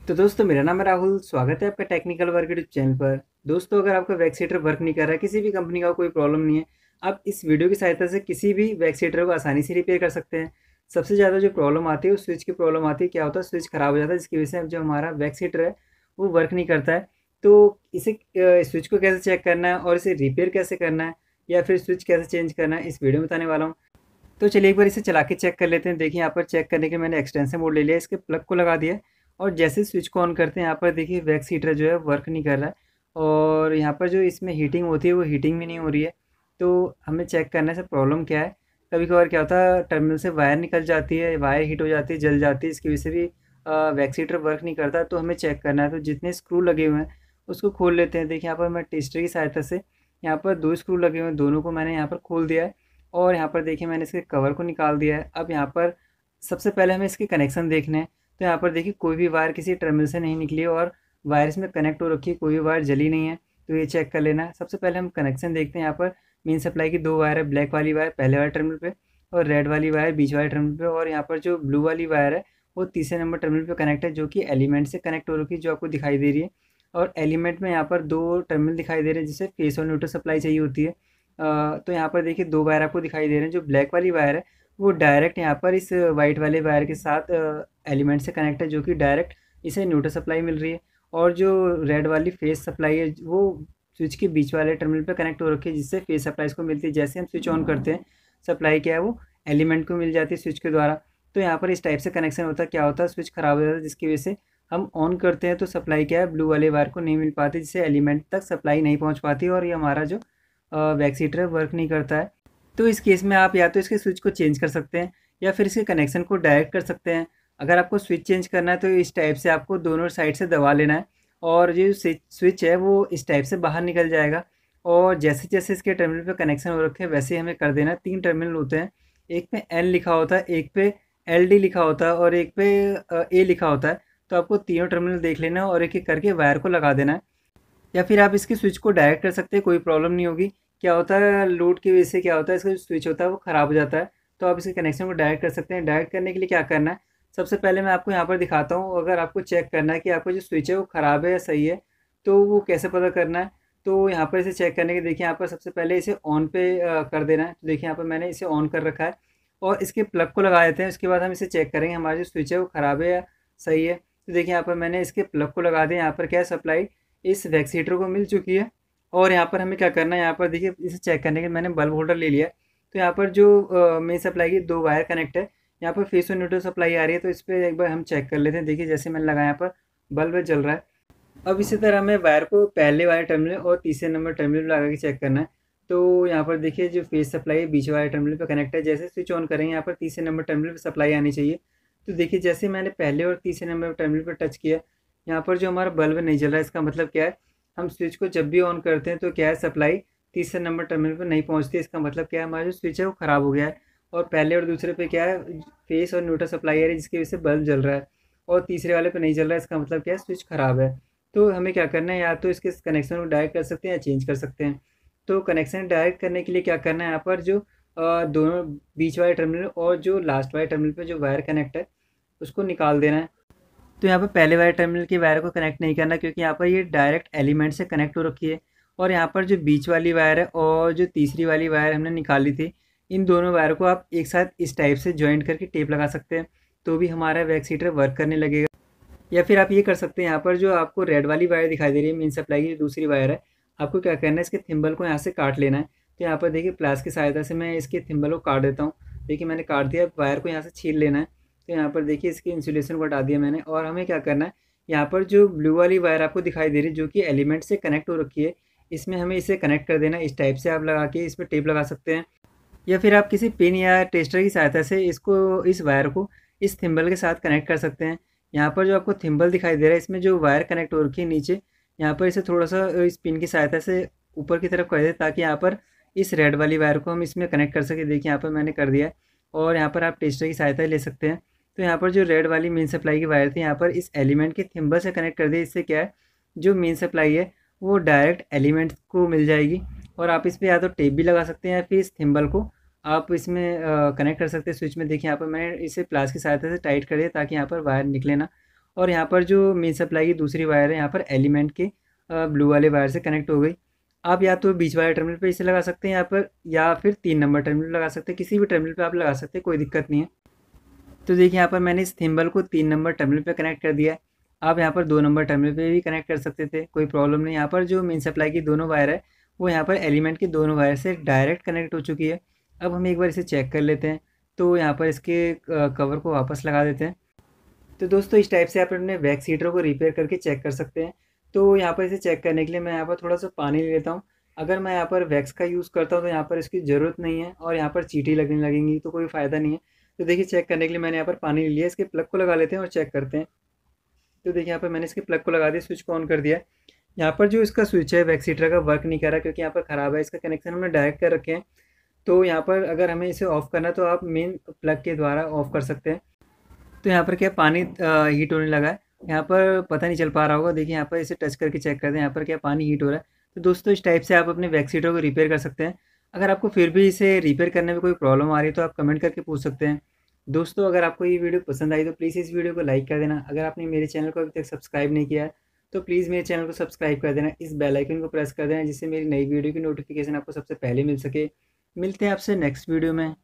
तो दोस्तों मेरा नाम है राहुल। स्वागत है आपका टेक्निकल वर्क यूट्यूब चैनल पर। दोस्तों अगर आपका वैक्स हीटर वर्क नहीं कर रहा है, किसी भी कंपनी का कोई प्रॉब्लम नहीं है, आप इस वीडियो की सहायता से किसी भी वैक्स हीटर को आसानी से रिपेयर कर सकते हैं। सबसे ज़्यादा जो प्रॉब्लम आती है वो स्विच की प्रॉब्लम आती है। क्या होता है, स्विच ख़राब हो जाता है जिसकी वजह से जो हमारा वैक्स हीटर है वो वर्क नहीं करता है। तो इसे स्विच को कैसे चेक करना है और इसे रिपेयर कैसे करना है या फिर स्विच कैसे चेंज करना है, इस वीडियो में बताने वाला हूँ। तो चलिए एक बार इसे चला के चेक कर लेते हैं। देखिए यहाँ पर चेक करने के मैंने एक्सटेंशन बोर्ड ले लिया, इसके प्लग को लगा दिया और जैसे स्विच को ऑन करते हैं यहाँ पर देखिए वैक्स हीटर जो है वर्क नहीं कर रहा है और यहाँ पर जो इसमें हीटिंग होती है वो हीटिंग भी नहीं हो रही है। तो हमें चेक करने से प्रॉब्लम क्या है। कभी कभार क्या होता है, टर्मिनल से वायर निकल जाती है, वायर हीट हो जाती है, जल जाती है, इसकी वजह से भी वैक्स हीटर वर्क नहीं करता। तो हमें चेक करना है, तो जितने स्क्रू लगे हुए हैं उसको खोल लेते हैं। देखिए यहाँ पर मैं टेस्टर की सहायता से यहाँ पर 2 स्क्रू लगे हुए हैं, दोनों को मैंने यहाँ पर खोल दिया है और यहाँ पर देखिए मैंने इसके कवर को निकाल दिया है। अब यहाँ पर सबसे पहले हमें इसके कनेक्शन देखने हैं। तो यहाँ पर देखिए कोई भी वायर किसी टर्मिनल से नहीं निकली है और वायर इसमें कनेक्ट हो रखी है, कोई भी वायर जली नहीं है। तो ये चेक कर लेना है। सबसे पहले हम कनेक्शन देखते हैं। यहाँ पर मेन सप्लाई की 2 वायर है, ब्लैक वाली वायर पहले वाले टर्मिनल पे और रेड वाली वायर बीच वाले टर्मिनल पे, और यहाँ पर जो ब्लू वाली वायर है वो तीसरे नंबर टर्मिनल पे कनेक्ट है, जो कि एलिमेंट से कनेक्ट हो रखी है, जो आपको दिखाई दे रही है। और एलिमेंट में यहाँ पर 2 टर्मिनल दिखाई दे रहे हैं जिसे फेस और न्यूट्रल सप्लाई चाहिए होती है। तो यहाँ पर देखिए 2 वायर आपको दिखाई दे रहे हैं। जो ब्लैक वाली वायर है वो डायरेक्ट यहाँ पर इस वाइट वाले वायर के साथ एलिमेंट से कनेक्ट है, जो कि डायरेक्ट इसे न्यूट्रल सप्लाई मिल रही है। और जो रेड वाली फेस सप्लाई है वो स्विच के बीच वाले टर्मिनल पर कनेक्ट हो रखी है, जिससे फेस सप्लाई इसको मिलती है। जैसे हम स्विच ऑन करते हैं, सप्लाई क्या है वो एलिमेंट को मिल जाती है स्विच के द्वारा। तो यहाँ पर इस टाइप से कनेक्शन होता है। क्या होता है, स्विच ख़राब हो जाता है जिसकी वजह से हम ऑन करते हैं तो सप्लाई क्या है ब्लू वाले वायर को नहीं मिल पाती, जिससे एलिमेंट तक सप्लाई नहीं पहुँच पाती और ये हमारा जो वैक्स हीटर वर्क नहीं करता है। तो इस केस में आप या तो इसके स्विच को चेंज कर सकते हैं या फिर इसके कनेक्शन को डायरेक्ट कर सकते हैं। अगर आपको स्विच चेंज करना है तो इस टाइप से आपको दोनों साइड से दबा लेना है और जो स्विच है वो इस टाइप से बाहर निकल जाएगा। और जैसे जैसे इसके टर्मिनल पे कनेक्शन हो रखे हैं वैसे ही हमें कर देना है। 3 टर्मिनल होते हैं, एक पे एन लिखा होता है, एक पे एल डी लिखा होता है और एक पे ए लिखा होता है। तो आपको तीनों टर्मिनल देख लेना है और एक एक करके वायर को लगा देना है। या फिर आप इसकी स्विच को डायरेक्ट कर सकते हैं, कोई प्रॉब्लम नहीं होगी। क्या होता है, लोड की वजह से क्या होता है, इसका जो स्विच होता है वो ख़राब हो जाता है। तो आप इसके कनेक्शन को डायरेक्ट कर सकते हैं। डायरेक्ट करने के लिए क्या करना है, सबसे पहले मैं आपको यहाँ पर दिखाता हूँ। अगर आपको चेक करना है कि आपका जो स्विच है वो ख़राब है या सही है, तो वो कैसे पता करना है। तो यहाँ पर इसे चेक करने के देखिए यहाँ पर सबसे पहले इसे ऑन पे कर देना है। तो देखिए यहाँ पर मैंने इसे ऑन कर रखा है और इसके प्लग को लगा देते हैं। उसके बाद हम इसे चेक करेंगे हमारा जो स्विच है वो ख़राब है या सही है। तो देखिए यहाँ पर मैंने इसके प्लग को लगा दिया। यहाँ पर क्या है, सप्लाई इस वैक्स हीटर को मिल चुकी है। और यहाँ पर हमें क्या करना है, यहाँ पर देखिए इसे चेक करने के लिए मैंने बल्ब होल्डर ले लिया है। तो यहाँ पर जो मेन सप्लाई की 2 वायर कनेक्ट है, यहाँ पर फेस और न्यूट्रल सप्लाई आ रही है। तो इस पर एक बार हम चेक कर लेते हैं। देखिए जैसे मैंने लगाया, यहाँ पर बल्ब जल रहा है। अब इसी तरह हमें वायर को पहले वाले टर्मिनल और तीसरे नंबर टर्मिनल पर लगा के चेक करना है। तो यहाँ पर देखिए जो फेस सप्लाई है बीच वाले टर्मिनल पर कनेक्ट है। जैसे स्विच ऑन करेंगे यहाँ पर तीसरे नंबर टर्मिनल पर सप्लाई आनी चाहिए। तो देखिए जैसे मैंने पहले और तीसरे नंबर टर्मिनल पर टच किया, यहाँ पर जो हमारा बल्ब नहीं जल रहा है, इसका मतलब क्या है, हम स्विच को जब भी ऑन करते हैं तो क्या है, सप्लाई तीसरे नंबर टर्मिनल पर नहीं पहुंचती। इसका मतलब क्या है, हमारा जो स्विच है वो ख़राब हो गया है। और पहले और दूसरे पे क्या है, फेस और न्यूट्रल सप्लाई आ रही है, जिसकी वजह से बल्ब जल रहा है। और तीसरे वाले पे नहीं जल रहा है, इसका मतलब क्या है, स्विच ख़राब है। तो हमें क्या करना है, या तो इसके कनेक्शन को डायरेक्ट कर सकते हैं या चेंज कर सकते हैं। तो कनेक्शन डायरेक्ट करने के लिए क्या करना है, यहाँ पर जो दोनों बीच वाले टर्मिनल और जो लास्ट वाले टर्मिनल पर जो वायर कनेक्ट है उसको निकाल देना है। तो यहाँ पर पहले वाले टर्मिनल की वायर को कनेक्ट नहीं करना, क्योंकि यहाँ पर ये डायरेक्ट एलिमेंट से कनेक्ट हो रखी है। और यहाँ पर जो बीच वाली वायर है और जो तीसरी वाली वायर हमने निकाली थी, इन दोनों वायर को आप एक साथ इस टाइप से जॉइंट करके टेप लगा सकते हैं, तो भी हमारा वैक्स हीटर वर्क करने लगेगा। या फिर आप ये कर सकते हैं, यहाँ पर जो आपको रेड वाली वायर दिखाई दे रही है मेन सप्लाई की जो दूसरी वायर है, आपको क्या करना है, इसके थिम्बल को यहाँ से काट लेना है। तो यहाँ पर देखिए प्लास की सहायता से मैं इसके थिम्बल को काट देता हूँ। देखिए मैंने काट दिया, वायर को यहाँ से छील लेना है। तो यहाँ पर देखिए इसकी इंसुलेशन को हटा दिया मैंने। और हमें क्या करना है, यहाँ पर जो ब्लू वाली वायर आपको दिखाई दे रही है जो कि एलिमेंट से कनेक्ट हो रखी है, इसमें हमें इसे कनेक्ट कर देना है। इस टाइप से आप लगा के इस पर टेप लगा सकते हैं, या फिर आप किसी पिन या टेस्टर की सहायता से इसको इस वायर को इस थिम्बल के साथ कनेक्ट कर सकते हैं। यहाँ पर जो आपको थिम्बल दिखाई दे रहा है, इसमें जो वायर कनेक्ट हो रखी है नीचे, यहाँ पर इसे थोड़ा सा इस पिन की सहायता से ऊपर की तरफ कर दे, ताकि यहाँ पर इस रेड वाली वायर को हम इसमें कनेक्ट कर सकें। देखिए यहाँ पर मैंने कर दिया है। और यहाँ पर आप टेस्टर की सहायता ले सकते हैं। तो यहाँ पर जो रेड वाली मेन सप्लाई की वायर थी, यहाँ पर इस एलिमेंट के थिम्बल से कनेक्ट कर दिए। इससे क्या है, जो मेन सप्लाई है वो डायरेक्ट एलिमेंट को मिल जाएगी। और आप इस पर या तो टेप भी लगा सकते हैं या फिर इस थिम्बल को आप इसमें कनेक्ट कर सकते हैं स्विच में। देखिए यहाँ पर मैंने इसे प्लास की सहायता से टाइट कर दिया ताकि यहाँ पर वायर निकले ना। और यहाँ पर जो मेन सप्लाई की दूसरी वायर है यहाँ पर एलिमेंट के ब्लू वाले वायर से कनेक्ट हो गई। आप या तो बीच वाले टर्मिनल पे इसे लगा सकते हैं यहाँ पर, या फिर 3 नंबर टर्मिनल लगा सकते हैं, किसी भी टर्मिनल पे आप लगा सकते हैं, कोई दिक्कत नहीं है। तो देखिए यहाँ पर मैंने इस थिम्बल को 3 नंबर टर्मिनल पे कनेक्ट कर दिया है। आप यहाँ पर 2 नंबर टर्मिनल पे भी कनेक्ट कर सकते थे, कोई प्रॉब्लम नहीं। यहाँ पर जो मेन सप्लाई की दोनों वायर है वो यहाँ पर एलिमेंट की दोनों वायर से डायरेक्ट कनेक्ट हो चुकी है। अब हम एक बार इसे चेक कर लेते हैं। तो यहाँ पर इसके कवर को वापस लगा देते हैं। तो दोस्तों इस टाइप से आप अपने वैक्स हीटर को रिपेयर करके चेक कर सकते हैं। तो यहाँ पर इसे चेक करने के लिए मैं यहाँ पर थोड़ा सा पानी ले लेता हूँ। अगर मैं यहाँ पर वैक्स का यूज़ करता हूँ तो यहाँ पर इसकी ज़रूरत नहीं है और यहाँ पर चींटी लगने लगेंगी तो कोई फ़ायदा नहीं है। तो देखिए चेक करने के लिए मैंने यहाँ पर पानी ले लिया, इसके प्लग को लगा लेते हैं और चेक करते हैं। तो देखिए यहाँ पर मैंने इसके प्लग को लगा दिया, स्विच को ऑन कर दिया है। यहाँ पर जो इसका स्विच है वैक्स हीटर का वर्क नहीं कर रहा क्योंकि यहाँ पर ख़राब है, इसका कनेक्शन हमने डायरेक्ट कर रखे हैं। तो यहाँ पर अगर हमें इसे ऑफ़ करना है तो आप मेन प्लग के द्वारा ऑफ़ कर सकते हैं। तो यहाँ पर क्या पानी हीट होने लगा है, यहाँ पर पता नहीं चल पा रहा होगा। देखिए यहाँ पर इसे टच करके चेक करते हैं, यहाँ पर क्या पानी हीट हो रहा है। तो दोस्तों इस टाइप से आप अपने वैक्स हीटर को रिपेयर कर सकते हैं। अगर आपको फिर भी इसे रिपेयर करने में कोई प्रॉब्लम आ रही है तो आप कमेंट करके पूछ सकते हैं। दोस्तों अगर आपको ये वीडियो पसंद आई तो प्लीज़ इस वीडियो को लाइक कर देना। अगर आपने मेरे चैनल को अभी तक सब्सक्राइब नहीं किया है तो प्लीज़ मेरे चैनल को सब्सक्राइब कर देना, इस बेल आइकन को प्रेस कर देना जिससे मेरी नई वीडियो की नोटिफिकेशन आपको सबसे पहले मिल सके। मिलते हैं आपसे नेक्स्ट वीडियो में।